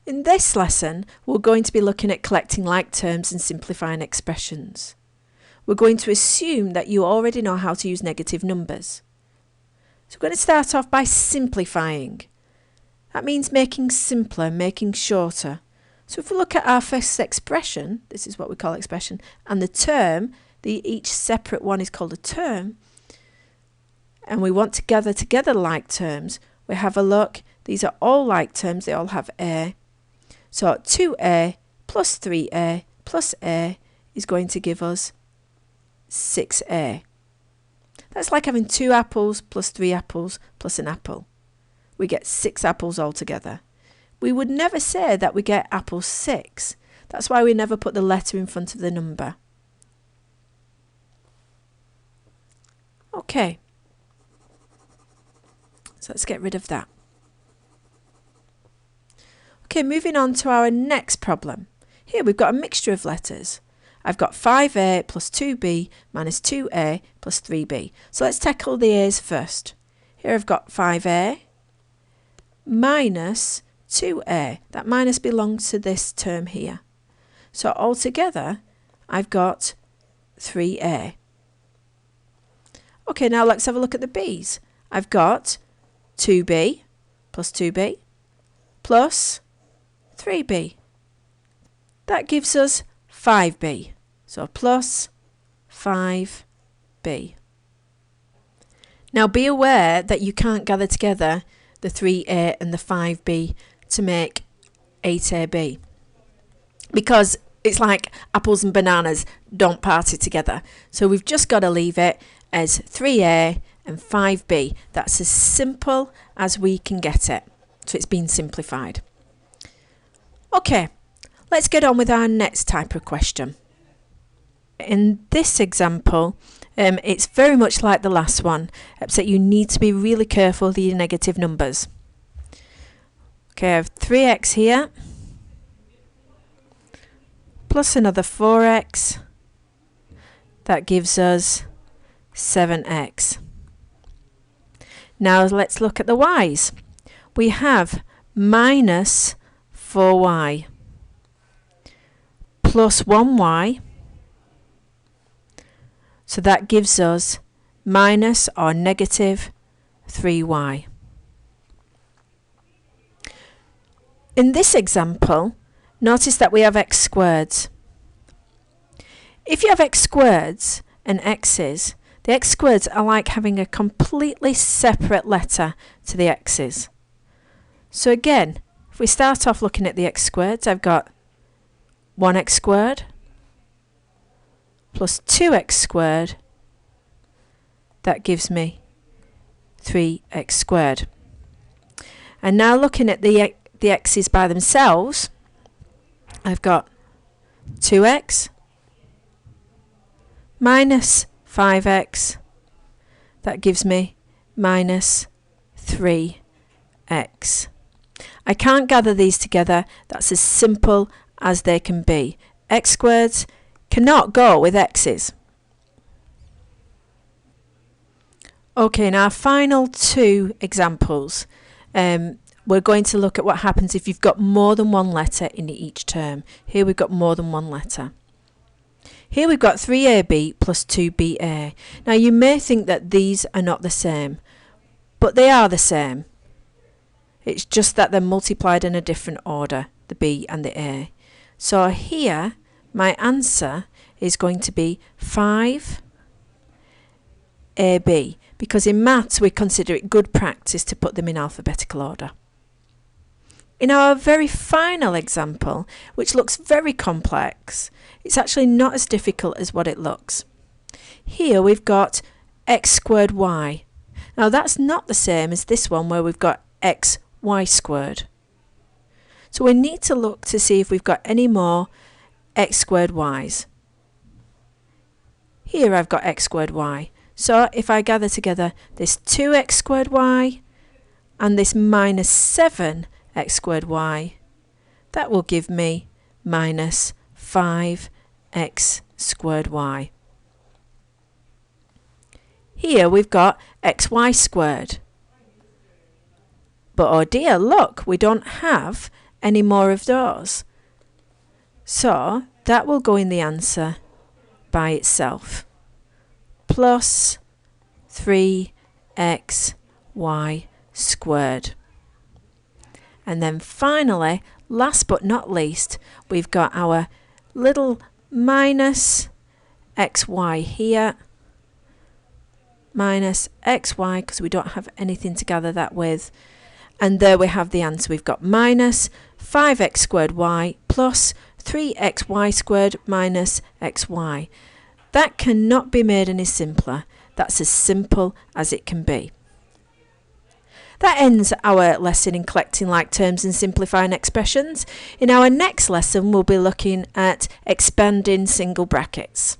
In this lesson, we're going to be looking at collecting like terms and simplifying expressions. We're going to assume that you already know how to use negative numbers. So we're going to start off by simplifying. That means making simpler, making shorter. So if we look at our first expression, this is what we call expression, and the term, each separate one is called a term, and we want to gather together like terms, we have a look. These are all like terms, they all have a. So 2a plus 3a plus a is going to give us 6a. That's like having 2 apples plus 3 apples plus an apple. We get 6 apples altogether. We would never say that we get apple 6. That's why we never put the letter in front of the number. Okay. So let's get rid of that. Okay, moving on to our next problem. Here we've got a mixture of letters. I've got 5a plus 2b minus 2a plus 3b. So let's tackle the a's first. Here I've got 5a minus 2a. That minus belongs to this term here. So altogether I've got 3a. Okay, now let's have a look at the b's. I've got 2b plus 2b plus 3b. That gives us 5b. So plus 5b. Now be aware that you can't gather together the 3a and the 5b to make 8ab. Because it's like apples and bananas don't party together. So we've just got to leave it as 3a and 5b. That's as simple as we can get it. So it's been simplified. Okay, let's get on with our next type of question. In this example, it's very much like the last one, except you need to be really careful with your negative numbers. Okay, I have 3x here, plus another 4x. That gives us 7x. Now let's look at the y's. We have minus 4y plus 1y. So that gives us minus or negative 3y. In this example, notice that we have x squareds. If you have x squareds and x's, the x squareds are like having a completely separate letter to the x's. So again, if we start off looking at the x squareds, I've got 1x squared plus 2x squared. That gives me 3x squared. And now looking at the x's by themselves, I've got 2x minus 5x. That gives me minus 3x. I can't gather these together. That's as simple as they can be. X squareds cannot go with x's. Okay, in our final 2 examples, we're going to look at what happens if you've got more than one letter in each term. Here we've got more than one letter. Here we've got 3ab plus 2ba. Now you may think that these are not the same, but they are the same. It's just that they're multiplied in a different order, the b and the a. So here my answer is going to be 5ab, because in maths we consider it good practice to put them in alphabetical order. In our very final example, which looks very complex, it's actually not as difficult as what it looks. Here we've got x squared y. Now that's not the same as this one where we've got xy squared. So we need to look to see if we've got any more x squared y's. Here I've got x squared y. So if I gather together this 2x squared y and this minus 7x squared y, that will give me minus 5x squared y. Here we've got xy squared. But oh dear, look, we don't have any more of those. So that will go in the answer by itself. Plus 3xy squared. And then finally, last but not least, we've got our little minus xy here, minus xy, because we don't have anything to gather that with. And there we have the answer. We've got minus 5x squared y plus 3xy squared minus xy. That cannot be made any simpler. That's as simple as it can be. That ends our lesson in collecting like terms and simplifying expressions. In our next lesson, we'll be looking at expanding single brackets.